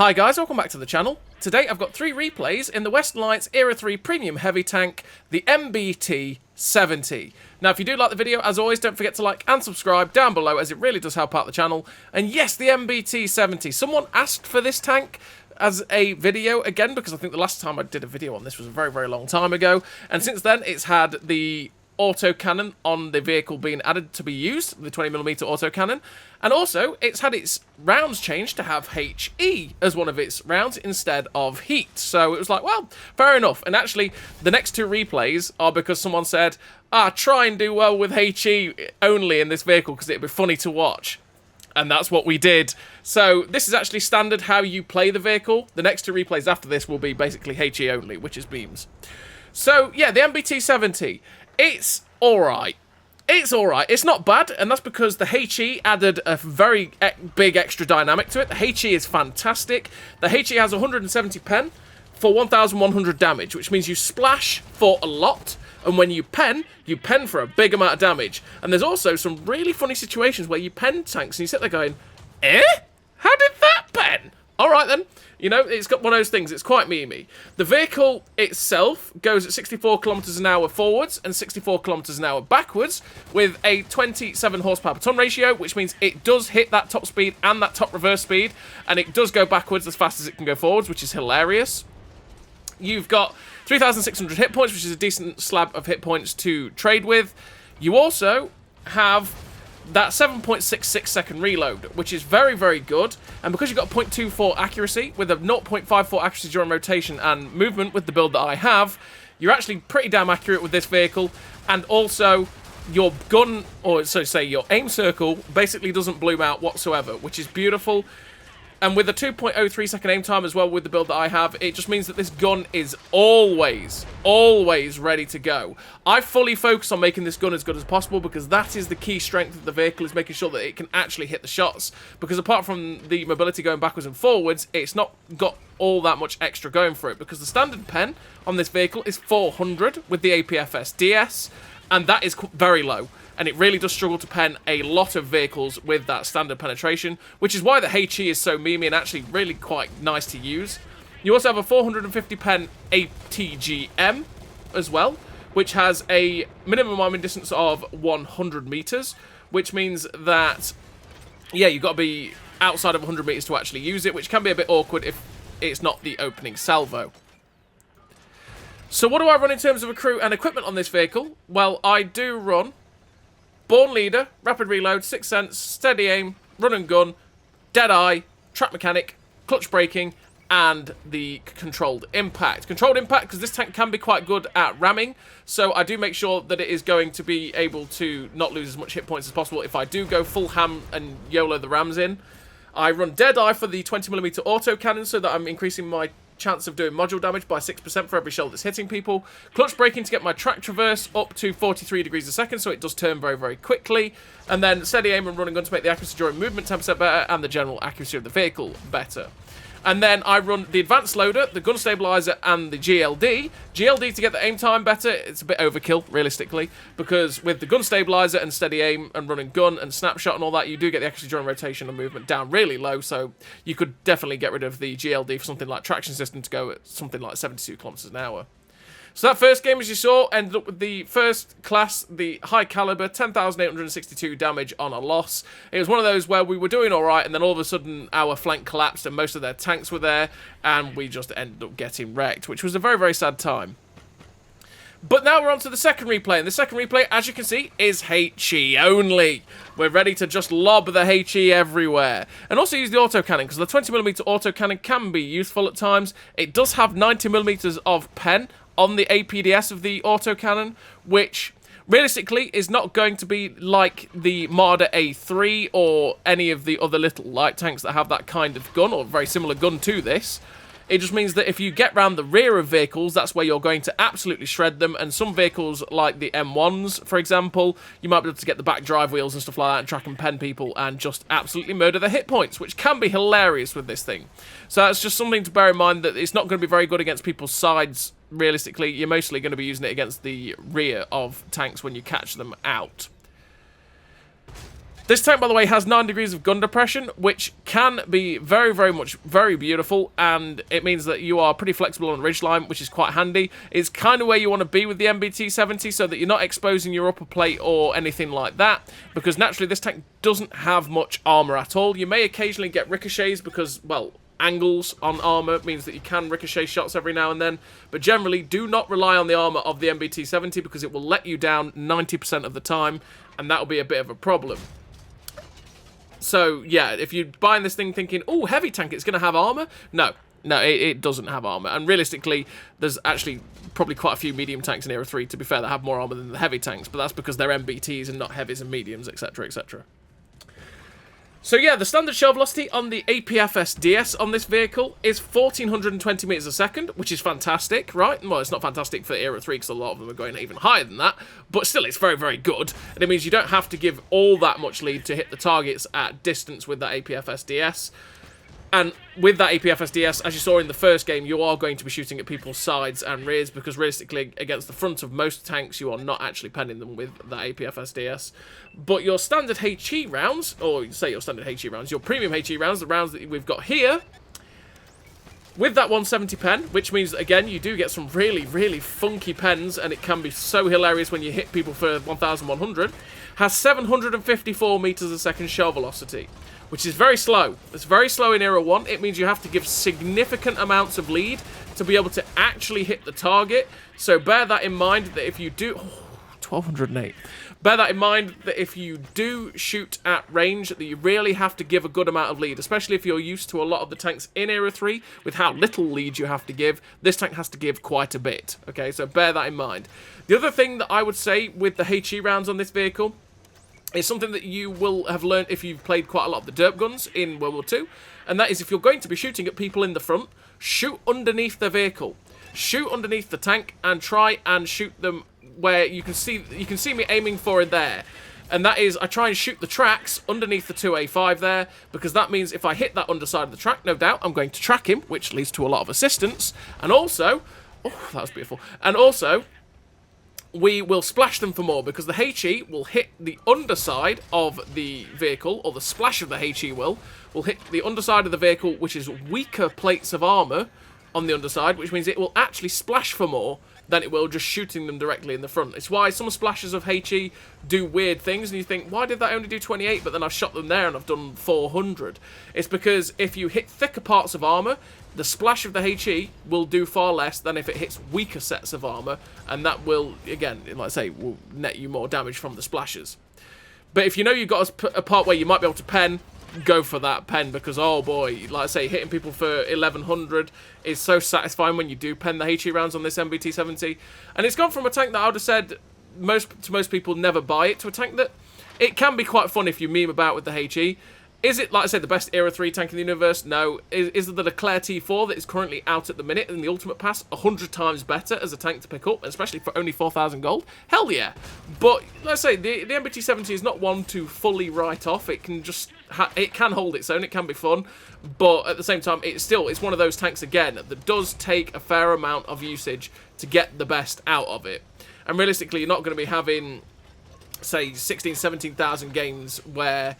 Hi guys, welcome back to the channel. Today I've got 3 replays in the Western Alliance Era 3 Premium Heavy Tank, the MBT-70. Now if you do like the video, as always, don't forget to like and subscribe down below, as it really does help out the channel. And yes, the MBT-70. Someone asked for this tank as a video again, because I think the last time I did a video on this was a very, very long time ago. And since then, it's had the autocannon on the vehicle being added to be used, the 20mm autocannon, and also it's had its rounds changed to have HE as one of its rounds instead of heat. So it was like, well, fair enough. And actually, the next 2 replays are because someone said, try and do well with HE only in this vehicle because it'd be funny to watch. And that's what we did. So this is actually standard how you play the vehicle. The next 2 replays after this will be basically HE only, which is beams. So yeah, the MBT-70. It's alright. It's alright. It's not bad, and that's because the HE added a very big extra dynamic to it. The HE is fantastic. The HE has 170 pen for 1,100 damage, which means you splash for a lot, and when you pen for a big amount of damage. And there's also some really funny situations where you pen tanks, and you sit there going, eh? How did that pen? Alright then. You know, it's got one of those things. It's quite memey. The vehicle itself goes at 64 kilometers an hour forwards and 64 kilometers an hour backwards with a 27 horsepower per ton ratio, which means it does hit that top speed and that top reverse speed, and it does go backwards as fast as it can go forwards, which is hilarious. You've got 3,600 hit points, which is a decent slab of hit points to trade with. You also have that 7.66 second reload, which is very, very good. And because you've got 0.24 accuracy with a 0.54 accuracy during rotation and movement with the build that I have, you're actually pretty damn accurate with this vehicle. And also, your gun, or so say your aim circle, basically doesn't bloom out whatsoever, which is beautiful. And with a 2.03 second aim time as well with the build that I have, it just means that this gun is always ready to go. I fully focus on making this gun as good as possible because that is the key strength of the vehicle, is making sure that it can actually hit the shots. Because apart from the mobility going backwards and forwards, it's not got all that much extra going for it. Because the standard pen on this vehicle is 400 with the APFS DS, and that is very low. And it really does struggle to pen a lot of vehicles with that standard penetration, which is why the HE is so memey and actually really quite nice to use. You also have a 450 pen ATGM as well, which has a minimum arming distance of 100 meters, which means that, yeah, you've got to be outside of 100 meters to actually use it, which can be a bit awkward if it's not the opening salvo. So what do I run in terms of a crew and equipment on this vehicle? Well, I do run Born Leader, Rapid Reload, 6th Sense, Steady Aim, Run and Gun, Deadeye, Track Mechanic, Clutch Braking, and the Controlled Impact. Controlled Impact, because this tank can be quite good at ramming, so I do make sure that it is going to be able to not lose as much hit points as possible if I do go full ham and YOLO the rams in. I run Deadeye for the 20mm autocannon so that I'm increasing my chance of doing module damage by 6% for every shell that's hitting people. Clutch braking to get my track traverse up to 43 degrees a second, so it does turn very, very quickly. And then steady aim and running gun to make the accuracy during movement 10% better and the general accuracy of the vehicle better. And then I run the advanced loader, the gun stabilizer, and the GLD. GLD to get the aim time better. It's a bit overkill, realistically, because with the gun stabilizer and steady aim and running gun and snapshot and all that, you do get the accuracy during rotation and movement down really low, so you could definitely get rid of the GLD for something like traction system to go at something like 72 kilometers an hour. So that first game, as you saw, ended up with the first class, the high caliber, 10,862 damage on a loss. It was one of those where we were doing alright, and then all of a sudden our flank collapsed and most of their tanks were there, and we just ended up getting wrecked, which was a very, very sad time. But now we're on to the second replay, and the second replay, as you can see, is HE only. We're ready to just lob the HE everywhere. And also use the autocannon, because the 20mm autocannon can be useful at times. It does have 90mm of pen on the APDS of the autocannon, which realistically is not going to be like the Marder A3 or any of the other little light tanks that have that kind of gun, or a very similar gun to this. It just means that if you get round the rear of vehicles, that's where you're going to absolutely shred them. And some vehicles, like the M1s, for example, you might be able to get the back drive wheels and stuff like that and track and pen people and just absolutely murder their hit points, which can be hilarious with this thing. So that's just something to bear in mind, that it's not going to be very good against people's sides. Realistically, you're mostly going to be using it against the rear of tanks when you catch them out. This tank, by the way, has 9 degrees of gun depression, which can be very beautiful, and it means that you are pretty flexible on ridgeline, which is quite handy. It's kind of where you want to be with the MBT-70, so that you're not exposing your upper plate or anything like that, because naturally this tank doesn't have much armor at all. You may occasionally get ricochets because, well, angles on armor means that you can ricochet shots every now and then, but generally do not rely on the armor of the MBT-70 because it will let you down 90% of the time, and that will be a bit of a problem. So, yeah, if you're buying this thing thinking, oh, heavy tank, it's going to have armor. No, it doesn't have armor. And realistically, there's actually probably quite a few medium tanks in Era 3, to be fair, that have more armor than the heavy tanks. But that's because they're MBTs and not heavies and mediums, etc., etc. So, yeah, the standard shell velocity on the APFS DS on this vehicle is 1,420 meters a second, which is fantastic, right? Well, it's not fantastic for Era 3 because a lot of them are going even higher than that, but still, it's very good. And it means you don't have to give all that much lead to hit the targets at distance with that APFS DS. And with that APFS DS, as you saw in the first game, you are going to be shooting at people's sides and rears, because realistically, against the front of most tanks, you are not actually penning them with that APFS DS. But your standard HE rounds, or say your standard HE rounds, your premium HE rounds, the rounds that we've got here, with that 170 pen, which means, again, you do get some really funky pens, and it can be so hilarious when you hit people for 1,100, has 754 meters a second shell velocity, which is very slow. It's very slow in Era 1. It means you have to give significant amounts of lead to be able to actually hit the target. So bear that in mind that if you do... Oh, 1,208. Bear that in mind that if you do shoot at range, that you really have to give a good amount of lead, especially if you're used to a lot of the tanks in Era 3, with how little lead you have to give. This tank has to give quite a bit, okay? So bear that in mind. The other thing that I would say with the HE rounds on this vehicle, it's something that you will have learned if you've played quite a lot of the Derp guns in World War II, and that is if you're going to be shooting at people in the front, shoot underneath the vehicle. Shoot underneath the tank and try and shoot them where you can see me aiming for it there. And that is, I try and shoot the tracks underneath the 2A5 there, because that means if I hit that underside of the track, no doubt, I'm going to track him, which leads to a lot of assistance. And also, oh, that was beautiful. And also, we will splash them for more, because the HE will hit the underside of the vehicle, or the splash of the HE will hit the underside of the vehicle, which is weaker plates of armor on the underside, which means it will actually splash for more than it will just shooting them directly in the front. It's why some splashes of HE do weird things, and you think, why did that only do 28, but then I've shot them there and I've done 400? It's because if you hit thicker parts of armor, the splash of the HE will do far less than if it hits weaker sets of armor, and that will, again, like I say, will net you more damage from the splashes. But if you know you've got a part where you might be able to pen, go for that pen, because, oh boy, like I say, hitting people for 1,100 is so satisfying when you do pen the HE rounds on this MBT-70. And it's gone from a tank that I would have said to most people never buy it, to a tank that it can be quite fun if you meme about with the HE. Is it, like I said, the best Era 3 tank in the universe? No. Is it the Leclerc T4 that is currently out at the minute in the Ultimate Pass 100 times better as a tank to pick up, especially for only 4,000 gold? Hell yeah. But, let's say, the MBT-70 is not one to fully write off. It can just... it can hold its own, it can be fun, but at the same time, it's one of those tanks, again, that does take a fair amount of usage to get the best out of it. And realistically, you're not going to be having, say, 16,000, 17,000 games where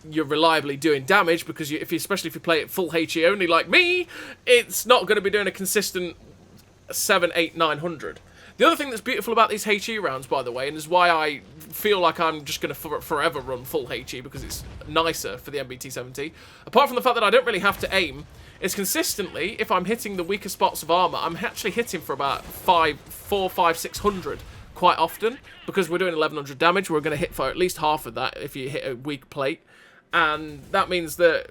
you're reliably doing damage, because especially if you play it full HE only like me, it's not going to be doing a consistent 700, 800, 900. The other thing that's beautiful about these HE rounds, by the way, and is why I feel like I'm just going to forever run full HE, because it's nicer for the MBT-70, apart from the fact that I don't really have to aim, is consistently, if I'm hitting the weaker spots of armor, I'm actually hitting for about 400, 500, 600 quite often, because we're doing 1,100 damage. We're going to hit for at least half of that if you hit a weak plate. And that means that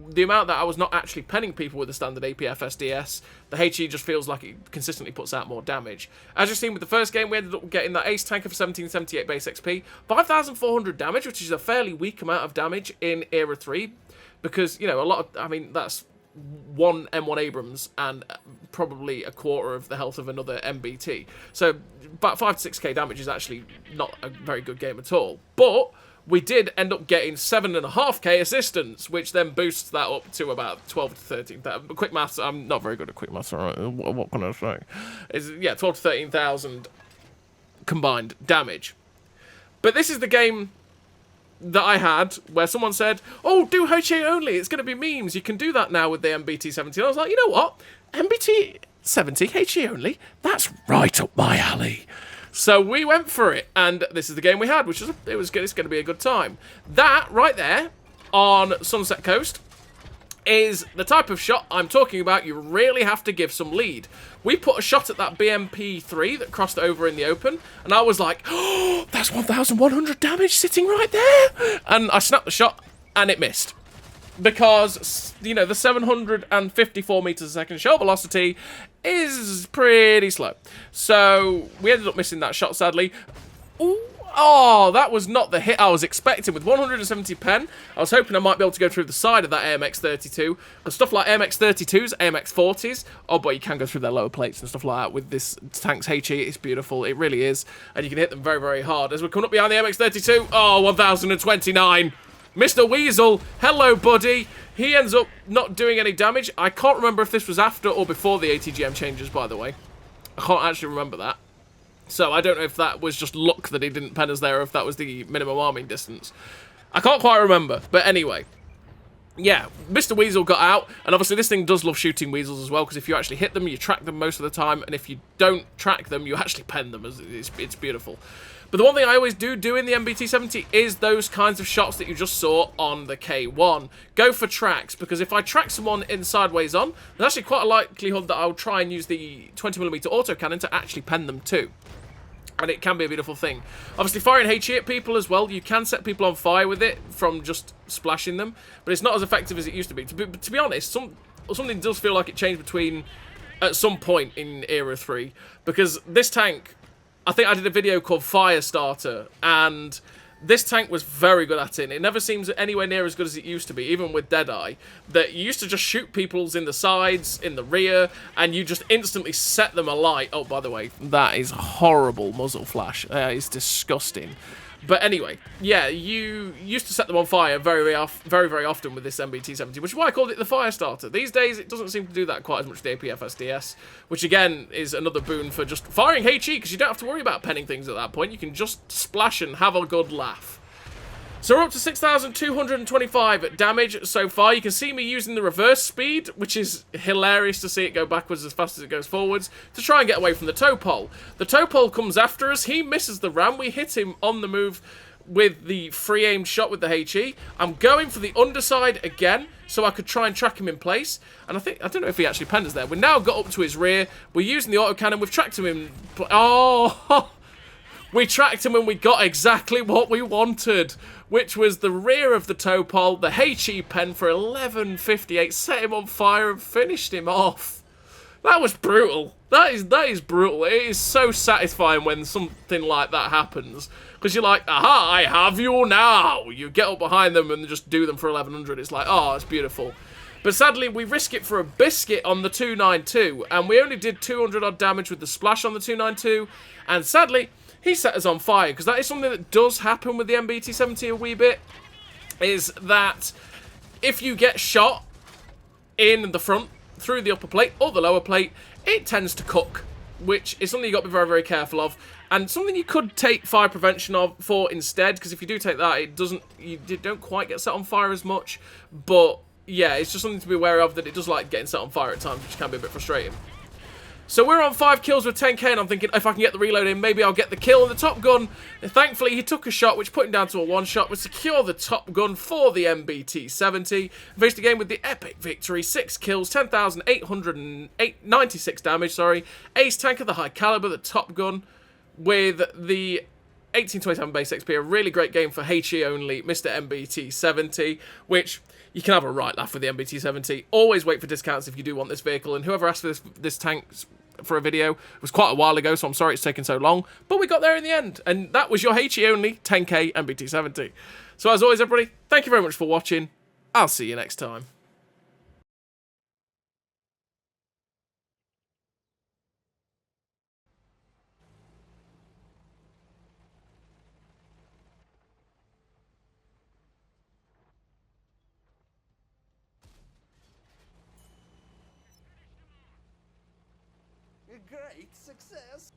the amount that I was not actually penning people with the standard APFS DS, the HE just feels like it consistently puts out more damage. As you've seen with the first game, we ended up getting that ace tank of 1778 base XP, 5,400 damage, which is a fairly weak amount of damage in Era 3, because, you know, a lot of, I mean, that's one M1 Abrams and probably a quarter of the health of another MBT. So about 5 to 6k damage is actually not a very good game at all. But we did end up getting 7.5k assistance, which then boosts that up to about 12 to 13,000. Quick maths, I'm not very good at quick maths, alright, what can I say? Yeah, 12 to 13,000 combined damage. But this is the game that I had where someone said, oh, do HA only, it's going to be memes, you can do that now with the MBT-70. And I was like, you know what, MBT-70 HA only, that's right up my alley. So we went for it, and this is the game we had, which is it's going to be a good time. That right there on Sunset Coast is the type of shot I'm talking about. You really have to give some lead. We put a shot at that BMP-3 that crossed over in the open, and I was like, oh, that's 1,100 damage sitting right there. And I snapped the shot, and it missed. Because, you know, the 754 meters a second shell velocity is pretty slow. So we ended up missing that shot, sadly. Ooh. Oh, that was not the hit I was expecting. With 170 pen, I was hoping I might be able to go through the side of that AMX-32. Because stuff like AMX-32s, AMX-40s, oh, but you can go through their lower plates and stuff like that with this tank's HE. It's beautiful. It really is. And you can hit them very, very hard. As we're coming up behind the AMX-32, oh, 1,029. Mr. Weasel, hello, buddy. He ends up not doing any damage. I can't remember if this was after or before the ATGM changes, by the way. I can't actually remember that. So I don't know if that was just luck that he didn't pen us there, or if that was the minimum arming distance. I can't quite remember. But anyway, yeah, Mr. Weasel got out. And obviously this thing does love shooting weasels as well, because if you actually hit them, you track them most of the time. And if you don't track them, you actually pen them. It's beautiful. But the one thing I always do in the MBT-70 is those kinds of shots that you just saw on the K1. Go for tracks, because if I track someone in sideways on, there's actually quite a likelihood that I'll try and use the 20mm autocannon to actually pen them too. And it can be a beautiful thing. Obviously, firing HE at people as well, you can set people on fire with it from just splashing them, but it's not as effective as it used to be. To be honest, something does feel like it changed at some point in Era 3, because this tank, I think I did a video called Firestarter, and this tank was very good at it. It never seems anywhere near as good as it used to be, even with Deadeye. That you used to just shoot people's in the sides, in the rear, and you just instantly set them alight. Oh, by the way, that is horrible muzzle flash. It's disgusting. But anyway, yeah, you used to set them on fire very, very often with this MBT-70, which is why I called it the Firestarter. These days, it doesn't seem to do that quite as much with the APFSDS, which again is another boon for just firing HE, because you don't have to worry about penning things at that point. You can just splash and have a good laugh. So we're up to 6,225 damage so far. You can see me using the reverse speed, which is hilarious to see it go backwards as fast as it goes forwards, to try and get away from the tow pole. The tow pole comes after us. He misses the ram. We hit him on the move with the free aimed shot with the HE. I'm going for the underside again, so I could try and track him in place. And I don't know if he actually penned us there. We've now got up to his rear. We're using the autocannon. We've tracked him in... Oh! We tracked him and we got exactly what we wanted, which was the rear of the tow pole, the HE pen for 1158, set him on fire and finished him off. That was brutal. That is brutal. It is so satisfying when something like that happens, because you're like, aha, I have you now. You get up behind them and just do them for 1100. It's like, oh, it's beautiful. But sadly, we risk it for a biscuit on the 292, and we only did 200 odd damage with the splash on the 292, and sadly, he set us on fire, because that is something that does happen with the MBT-70 a wee bit, is that if you get shot in the front, through the upper plate or the lower plate, it tends to cook, which is something you've got to be very, very careful of, and something you could take fire prevention for instead, because if you do take that, you don't quite get set on fire as much, but yeah, it's just something to be aware of, that it does like getting set on fire at times, which can be a bit frustrating. So we're on 5 kills with 10k, and I'm thinking if I can get the reload in, maybe I'll get the kill on the Top Gun. And thankfully, he took a shot, which put him down to a one-shot, would secure the Top Gun for the MBT-70. Faced the game with the epic victory, 6 kills, 10,896 damage, sorry. Ace tank of the high caliber, the Top Gun, with the 1827 base XP. A really great game for HE only, Mr. MBT-70, which... you can have a right laugh with the MBT-70. Always wait for discounts if you do want this vehicle. And whoever asked for this tank for a video was quite a while ago, so I'm sorry it's taken so long. But we got there in the end. And that was your HE only 10k MBT-70. So as always, everybody, thank you very much for watching. I'll see you next time. A great success.